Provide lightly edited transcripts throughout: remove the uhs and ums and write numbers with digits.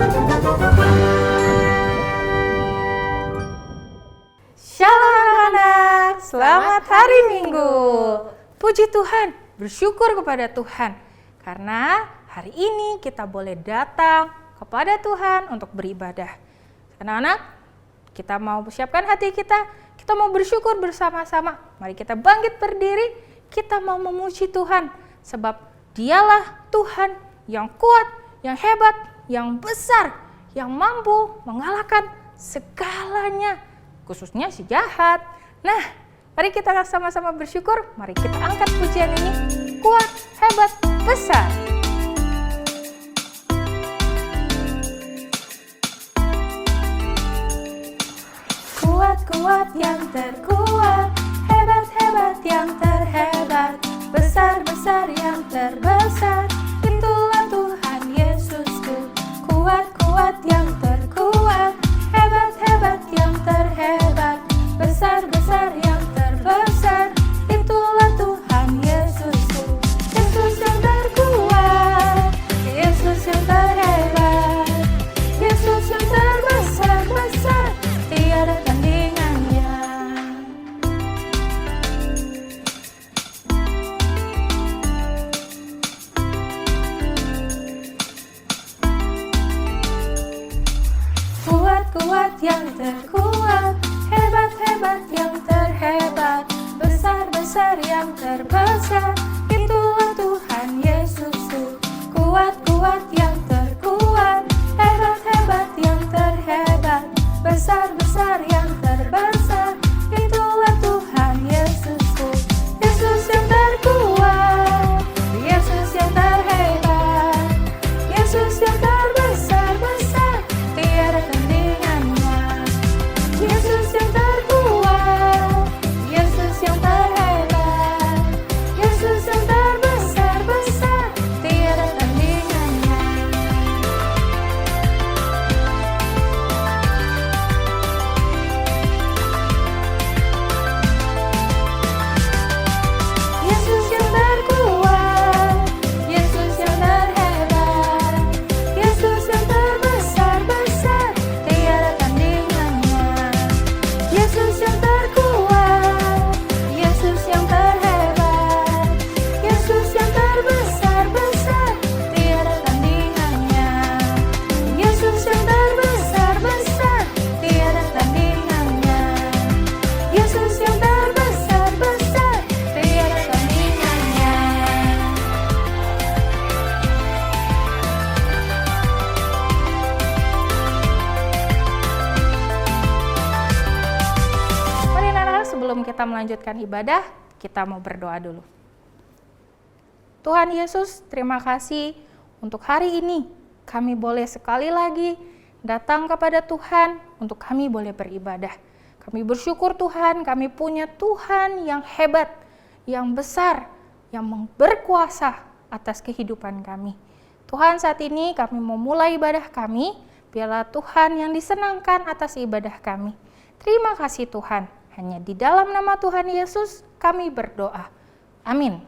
Shalom anak-anak, selamat hari Minggu. Puji Tuhan, bersyukur kepada Tuhan. Karena hari ini kita boleh datang kepada Tuhan untuk beribadah. Anak-anak, kita mau siapkan hati kita mau bersyukur bersama-sama. Mari kita bangkit berdiri, kita mau memuji Tuhan. Sebab Dialah Tuhan yang kuat, yang hebat, yang besar, yang mampu mengalahkan segalanya, khususnya si jahat. Nah, mari kita sama-sama bersyukur. Mari kita angkat pujian ini. Kuat, hebat, besar. Kuat-kuat yang terkuat, hebat-hebat yang terhebat, besar-besar yang terbesar, itulah Tuhan Yesusku. Kuat-kuat yang terkuat, hebat-hebat yang terhebat, besar-besar yang terbesar, itulah Tuhan Yesusku. Yesus yang terkuat, Yesus yang terhebat, Yesus yang terbesar-besar, tiada tandingannya. Kuat-kuat yang terkuat, hebat-hebat yang terhebat, besar-besar yang terbesar, itulah Tuhan Yesusku. Kuat-kuat yang terkuat, hebat-hebat yang terhebat, besar-besar yang terbesar, itulah Tuhan Yesusku. Yesus yang terkuat, Yesus yang terhebat, Yesus yang terbesar-besar, tiada tandingannya. Yesus yang terkuat, Yesus yang terhebat, Yesus yang terbesar-besar, tiada tandingannya. Yesus yang terkuat, Yesus yang terhebat, Yesus yang terbesar-besar, tiada tandingannya. Yesus yang terkuat, Yesus yang terhebat, Yesus yang terbesar-besar, tiada tandingannya. Yesus yang terbesar-besar, tiada tandingannya. Yesus yang terbesar-besar, tiada tandingannya. Mari anak-anak, sebelum kita melanjutkan ibadah, kita mau berdoa dulu. Tuhan Yesus, terima kasih untuk hari ini. Kami boleh sekali lagi datang kepada Tuhan untuk kami boleh beribadah. Kami bersyukur Tuhan, kami punya Tuhan yang hebat, yang besar, yang berkuasa atas kehidupan kami. Tuhan, saat ini kami mau mulai ibadah kami, biarlah Tuhan yang disenangkan atas ibadah kami. Terima kasih Tuhan, hanya di dalam nama Tuhan Yesus kami berdoa. Amin.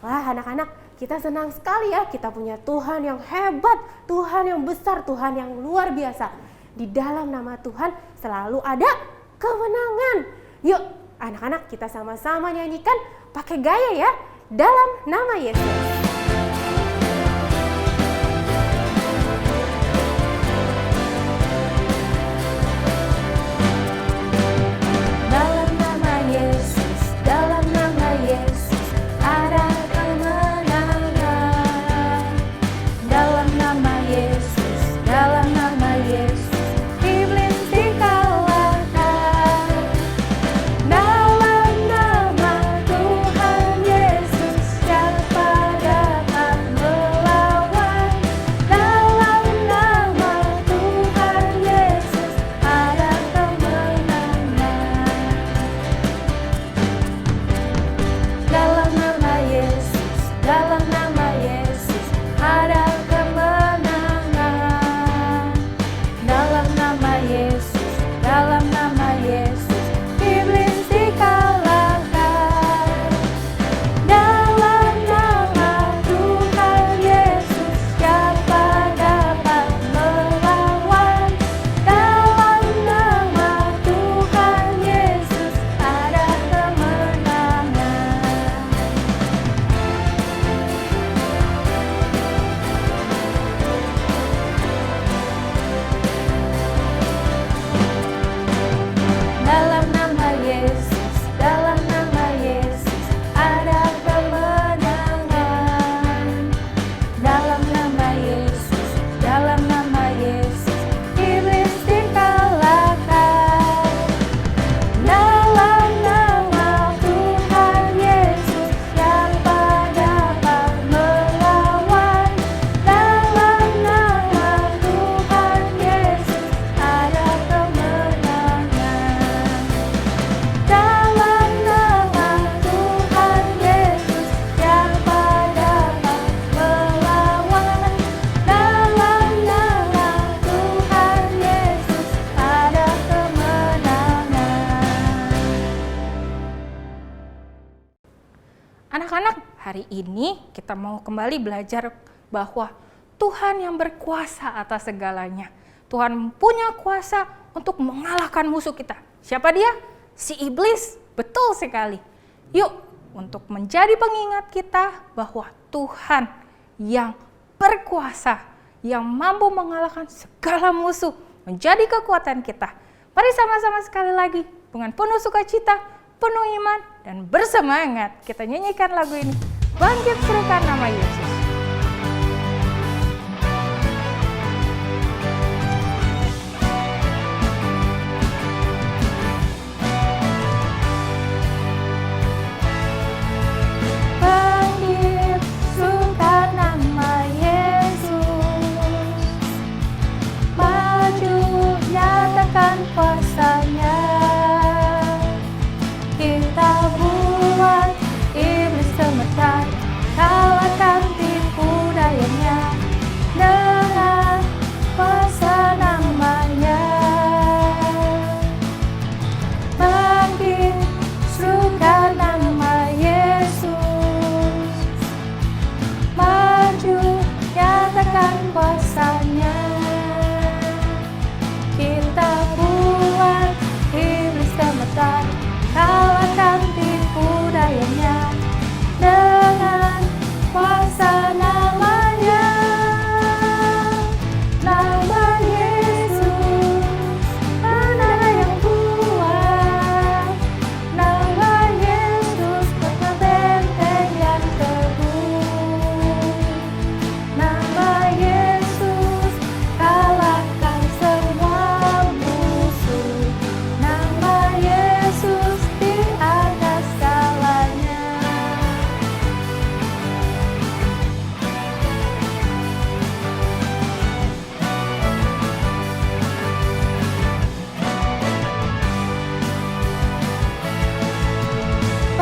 Wah, anak-anak, kita senang sekali ya, kita punya Tuhan yang hebat, Tuhan yang besar, Tuhan yang luar biasa. Di dalam nama Tuhan selalu ada kemenangan. Yuk, anak-anak, kita sama-sama nyanyikan pakai gaya ya, dalam nama Yesus. Dalam nama Yesus, dalam nama Yesus, ada kemenangan. Dalam nama Yesus, dalam nama Yesus, iblis dikalahkan. Dalam nama Tuhan Yesus, dapat Anak-anak, hari ini kita mau kembali belajar bahwa Tuhan yang berkuasa atas segalanya. Tuhan punya kuasa untuk mengalahkan musuh kita. Siapa dia? Si iblis. Betul sekali. Yuk, untuk menjadi pengingat kita bahwa Tuhan yang berkuasa, yang mampu mengalahkan segala musuh, menjadi kekuatan kita. Mari sama-sama sekali lagi dengan penuh sukacita, penuh iman, dan bersemangat kita nyanyikan lagu ini. Bangkit serukan nama Yesus. Bangkit serukan nama Yesus. Maju nyatakan kuasa-Nya. Kita buat iblis gemetar, kalahkan tipu dayanya dengan kuasa nama-Nya. Bangkit serukan nama Yesus. Maju nyatakan kuasa-Nya. Kita buat iblis gemetar, kalahkan tipu dayanya dengan kuasa nama-Nya. Nama Yesus, menara yang kuat. Nama Yesus, kota benteng yang teguh. Nama Yesus, kalahkan semua musuh. Nama Yesus di atas segalanya.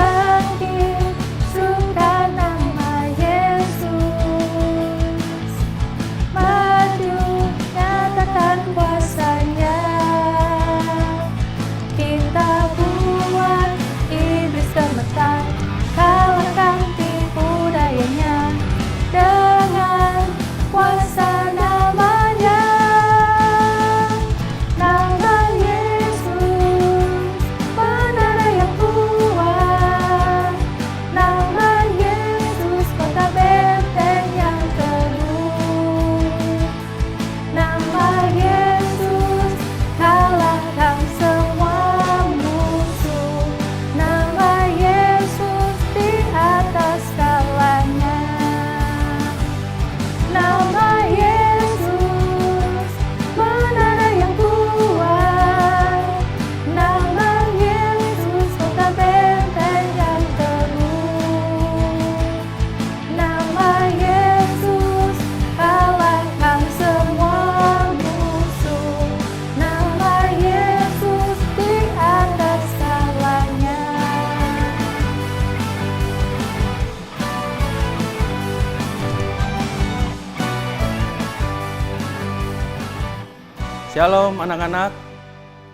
Bangkit serukan nama Yesus. Maju nyatakan kuasa-Nya. Kita buat iblis gemetar, kalahkan tipu dayanya dengan kuasa nama-Nya. Nama Yesus, menara yang kuat. Nama Yesus, kota benteng yang teguh. Nama Yesus, kalahkan semua musuh. Nama Yesus di atas segalanya. Nama Yesus, menara yang kuat. Nama Yesus, kota benteng yang teguh. Nama Yesus, kalahkan semua musuh. Nama Yesus di atas segalanya. Shalom anak-anak,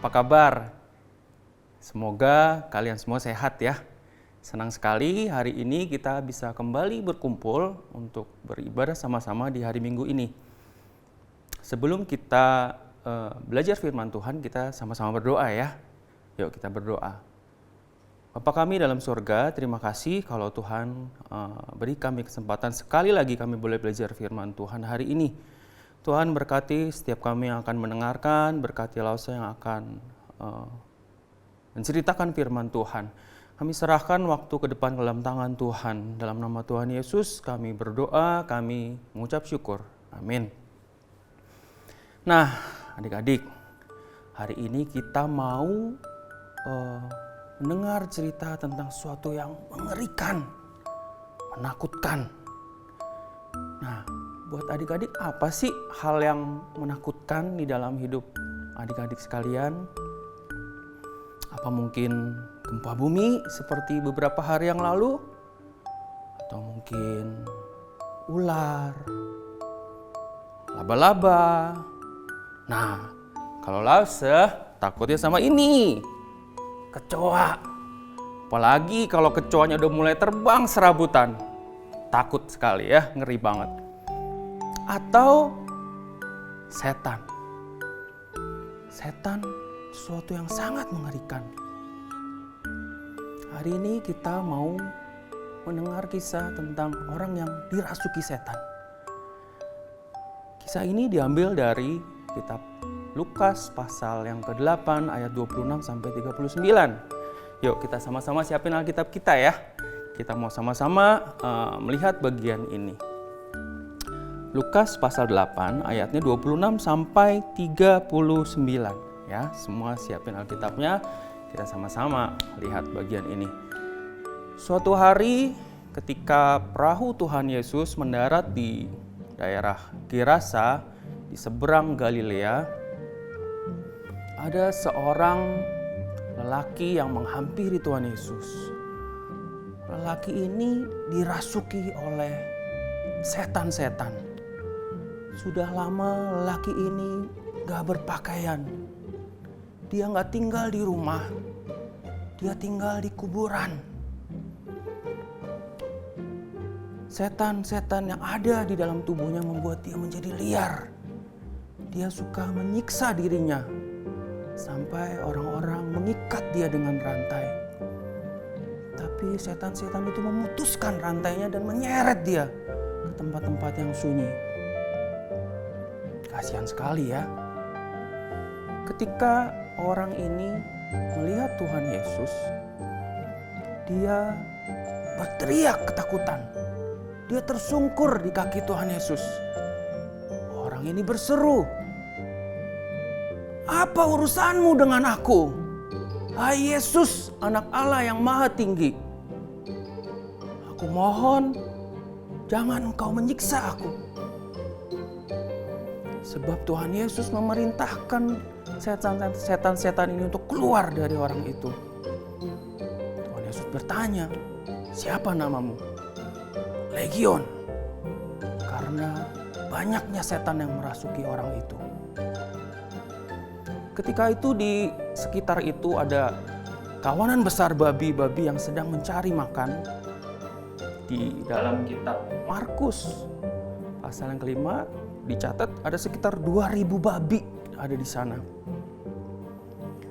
apa kabar? Semoga kalian semua sehat ya. Senang sekali hari ini kita bisa kembali berkumpul untuk beribadah sama-sama di hari Minggu ini. Sebelum kita belajar firman Tuhan, kita sama-sama berdoa ya. Yuk kita berdoa. Bapa kami dalam surga, terima kasih kalau Tuhan beri kami kesempatan sekali lagi kami boleh belajar firman Tuhan hari ini. Tuhan berkati setiap kami yang akan mendengarkan, berkati Lausa yang akan menceritakan firman Tuhan. Kami serahkan waktu ke depan ke dalam tangan Tuhan. Dalam nama Tuhan Yesus kami berdoa, kami mengucap syukur. Amin. Nah, adik-adik, hari ini kita mau mendengar cerita tentang sesuatu yang mengerikan, menakutkan. Nah, buat adik-adik apa sih hal yang menakutkan di dalam hidup adik-adik sekalian? Apa mungkin gempa bumi seperti beberapa hari yang lalu? Atau mungkin ular, laba-laba? Nah, kalau Lause takutnya sama ini, kecoa. Apalagi kalau kecoanya udah mulai terbang serabutan. Takut sekali ya, ngeri banget. Atau setan. Setan sesuatu yang sangat mengerikan. Hari ini kita mau mendengar kisah tentang orang yang dirasuki setan. Kisah ini diambil dari kitab Lukas pasal yang ke-8 ayat 26 sampai 39. Yuk kita sama-sama siapin Alkitab kita ya. Kita mau sama-sama melihat bagian ini. Lukas pasal 8 ayatnya 26 sampai 39 ya. Semua siapin Alkitabnya. Kita sama-sama lihat bagian ini. Suatu hari ketika perahu Tuhan Yesus mendarat di daerah Gerasa di seberang Galilea, ada seorang lelaki yang menghampiri Tuhan Yesus. Lelaki ini dirasuki oleh setan-setan. Sudah lama lelaki ini gak berpakaian. Dia gak tinggal di rumah. Dia tinggal di kuburan. Setan-setan yang ada di dalam tubuhnya membuat dia menjadi liar. Dia suka menyiksa dirinya. Sampai orang-orang mengikat dia dengan rantai. Tapi setan-setan itu memutuskan rantainya dan menyeret dia ke tempat-tempat yang sunyi. Kasihan sekali ya. Ketika orang ini melihat Tuhan Yesus, dia berteriak ketakutan. Dia tersungkur di kaki Tuhan Yesus. Orang ini berseru, "Apa urusanmu dengan aku? Hai Yesus, anak Allah yang maha tinggi. Aku mohon, jangan engkau menyiksa aku." Sebab Tuhan Yesus memerintahkan setan-setan ini untuk keluar dari orang itu. Tuhan Yesus bertanya, "Siapa namamu?" "Legion." Karena banyaknya setan yang merasuki orang itu. Ketika itu di sekitar itu ada kawanan besar babi-babi yang sedang mencari makan. Di dalam kitab Markus pasal yang ke-5 dicatat ada sekitar 2.000 babi ada di sana.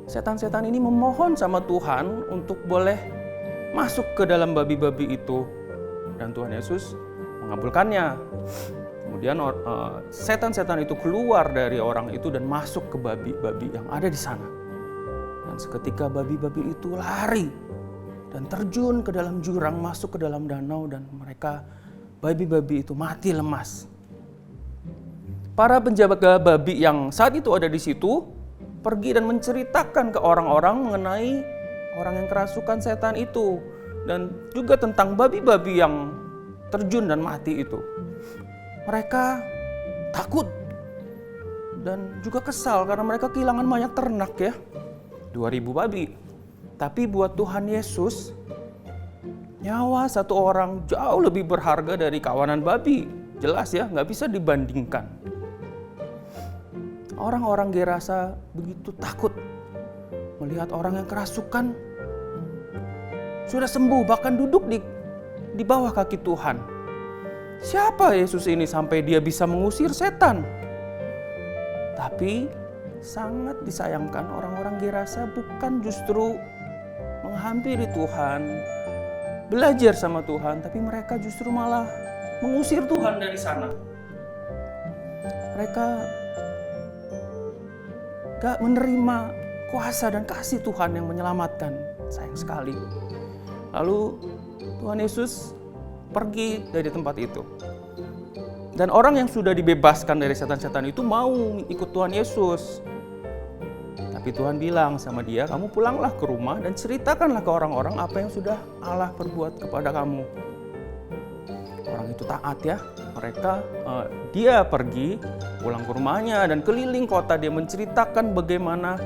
Setan-setan ini memohon sama Tuhan untuk boleh masuk ke dalam babi-babi itu. Dan Tuhan Yesus mengabulkannya. Kemudian setan-setan itu keluar dari orang itu dan masuk ke babi-babi yang ada di sana. Dan seketika babi-babi itu lari dan terjun ke dalam jurang, masuk ke dalam danau, dan mereka, babi-babi itu mati lemas. Para penjaga babi yang saat itu ada di situ pergi dan menceritakan ke orang-orang mengenai orang yang kerasukan setan itu dan juga tentang babi-babi yang terjun dan mati itu. Mereka takut dan juga kesal karena mereka kehilangan banyak ternak ya. 2.000 babi. Tapi buat Tuhan Yesus, nyawa satu orang jauh lebih berharga dari kawanan babi. Jelas ya, nggak bisa dibandingkan. Orang-orang Gerasa begitu takut melihat orang yang kerasukan sudah sembuh, bahkan duduk di bawah kaki Tuhan. Siapa Yesus ini sampai dia bisa mengusir setan? Tapi sangat disayangkan orang-orang Gerasa bukan justru menghampiri Tuhan, belajar sama Tuhan, tapi mereka justru malah mengusir Tuhan dari sana. Mereka gak menerima kuasa dan kasih Tuhan yang menyelamatkan. Sayang sekali. Lalu Tuhan Yesus pergi dari tempat itu. Dan orang yang sudah dibebaskan dari setan-setan itu mau ikut Tuhan Yesus. Tapi Tuhan bilang sama dia, "Kamu pulanglah ke rumah dan ceritakanlah ke orang-orang apa yang sudah Allah perbuat kepada kamu." Orang itu taat ya. Dia pergi pulang ke rumahnya dan keliling kota, dia menceritakan bagaimana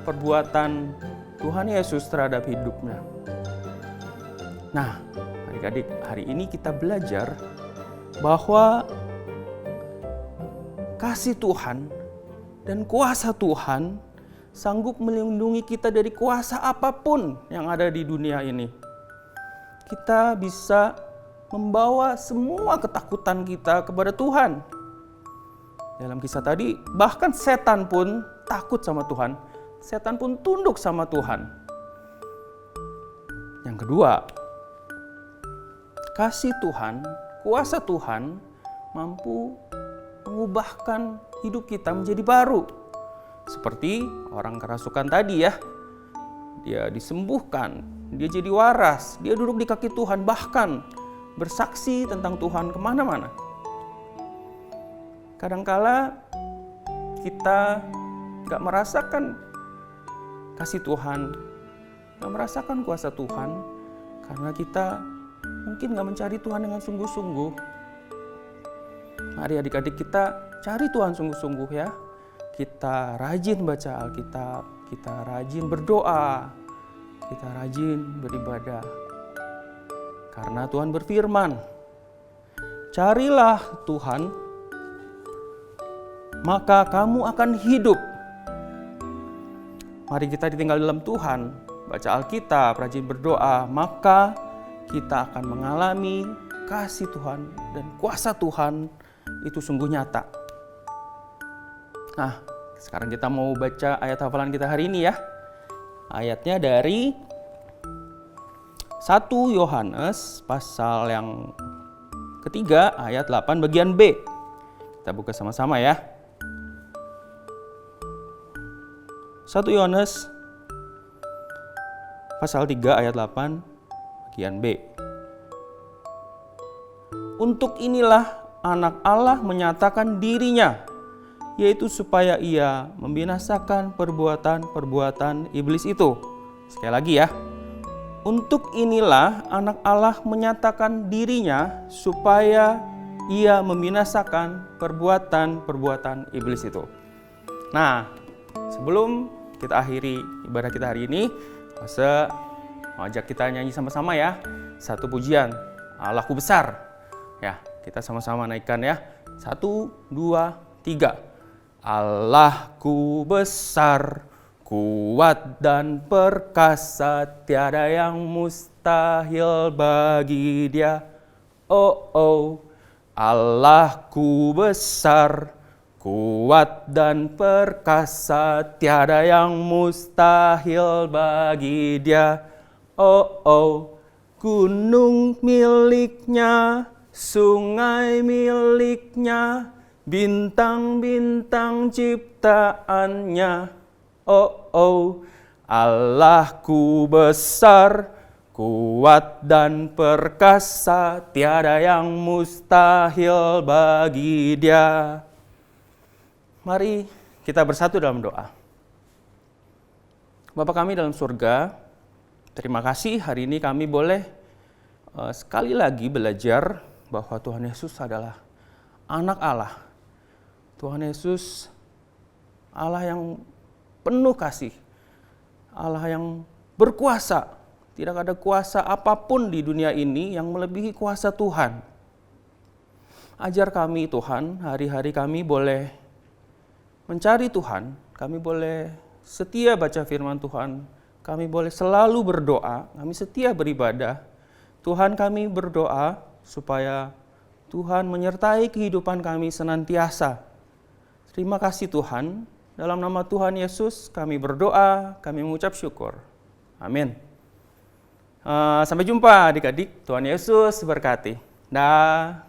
perbuatan Tuhan Yesus terhadap hidupnya. Nah, adik-adik, hari ini kita belajar bahwa kasih Tuhan dan kuasa Tuhan sanggup melindungi kita dari kuasa apapun yang ada di dunia ini. kita bisa membawa semua ketakutan kita kepada Tuhan. Dalam kisah tadi, bahkan setan pun takut sama Tuhan. Setan pun tunduk sama Tuhan. Yang kedua, kasih Tuhan, kuasa Tuhan mampu mengubahkan hidup kita menjadi baru. Seperti orang kerasukan tadi ya. Dia disembuhkan, dia jadi waras, dia duduk di kaki Tuhan, bahkan bersaksi tentang Tuhan kemana-mana. Kadangkala kita gak merasakan kasih Tuhan, gak merasakan kuasa Tuhan, karena kita mungkin gak mencari Tuhan dengan sungguh-sungguh. Mari adik-adik kita cari Tuhan sungguh-sungguh ya. Kita rajin baca Alkitab, kita rajin berdoa, kita rajin beribadah. Karena Tuhan berfirman, carilah Tuhan, maka kamu akan hidup. Mari kita ditinggal dalam Tuhan, baca Alkitab, rajin berdoa, maka kita akan mengalami kasih Tuhan dan kuasa Tuhan itu sungguh nyata. Nah, sekarang kita mau baca ayat hafalan kita hari ini ya. Ayatnya dari 1 Yohanes pasal yang ketiga ayat 8 bagian B. Kita buka sama-sama ya. 1 Yohanes pasal 3 ayat 8 bagian B. Untuk inilah anak Allah menyatakan dirinya, yaitu supaya ia membinasakan perbuatan-perbuatan iblis itu. Sekali lagi ya. Untuk inilah anak Allah menyatakan dirinya supaya ia membinasakan perbuatan-perbuatan iblis itu. Nah, sebelum kita akhiri ibadah kita hari ini, mau ajak kita nyanyi sama-sama ya. Satu pujian, Allahku besar. Ya, kita sama-sama naikkan ya. 1, 2, 3. Allahku besar, kuat dan perkasa, tiada yang mustahil bagi Dia. Oh, oh, Allahku besar, kuat dan perkasa, tiada yang mustahil bagi Dia. Oh, oh, gunung miliknya, sungai miliknya, bintang-bintang ciptaannya. Oh, oh, Allahku besar, kuat dan perkasa, tiada yang mustahil bagi Dia. Mari kita bersatu dalam doa. Bapa kami dalam surga, terima kasih hari ini kami boleh sekali lagi belajar bahwa Tuhan Yesus adalah anak Allah. Tuhan Yesus Allah yang penuh kasih, Allah yang berkuasa. Tidak ada kuasa apapun di dunia ini yang melebihi kuasa Tuhan. Ajar kami Tuhan, hari-hari kami boleh mencari Tuhan, kami boleh setia baca firman Tuhan, kami boleh selalu berdoa, kami setia beribadah. Tuhan, kami berdoa supaya Tuhan menyertai kehidupan kami senantiasa. Terima kasih Tuhan, dalam nama Tuhan Yesus kami berdoa, kami mengucap syukur. Amin. Sampai jumpa adik-adik, Tuhan Yesus berkati. Dah.